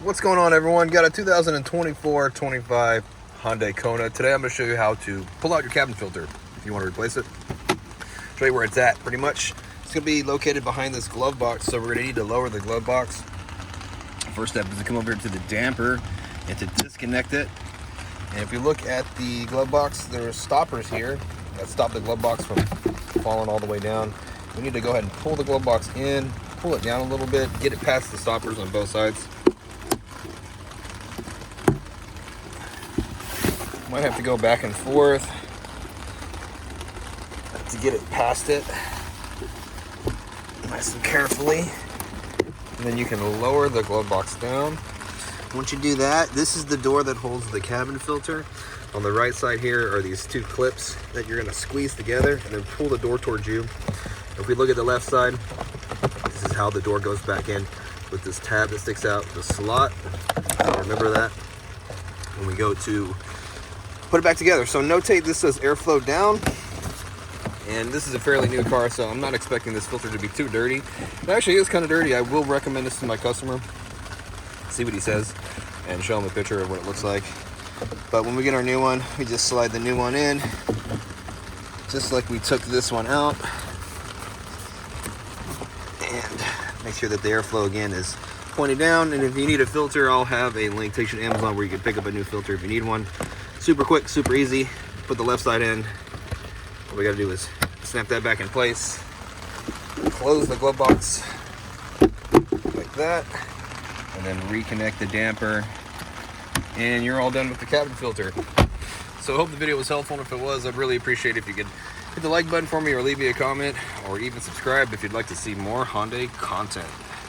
What's going on, everyone? Got a 2024-25 Hyundai Kona. Today I'm going to show you how to pull out your cabin filter if you want to replace it. Show you where it's at, pretty much. It's going to be located behind this glove box, so we're going to need to lower the glove box. First step is to come over to the damper and to disconnect it. And if you look at the glove box, there are stoppers here that stop the glove box from falling all the way down. We need to go ahead and pull the glove box in, pull it down a little bit, get it past the stoppers on both sides. Might have to go back and forth to get it past it, nice and carefully. And then you can lower the glove box down. Once you do that, this is the door that holds the cabin filter. On the right side here are these two clips that you're going to squeeze together and then pull the door towards you. If we look at the left side, this is how the door goes back in with this tab that sticks out, the slot. Remember that when we go to put it back together. So notate this says airflow down, and this is a fairly new car, so I'm not expecting this filter to be too dirty. It actually is kind of dirty. I will recommend this to my customer. See what he says and show him a picture of what it looks like. But when we get our new one, we just slide the new one in, just like we took this one out, and make sure that the airflow again is pointed down. And if you need a filter, I'll have a link to Amazon where you can pick up a new filter if you need one. Super quick, super easy. Put the left side in. What we gotta do is snap that back in place, close the glove box like that, and then reconnect the damper, and you're all done with the cabin filter. So I hope the video was helpful, and if it was, I'd really appreciate it if you could hit the like button for me, or leave me a comment, or even subscribe if you'd like to see more Hyundai content.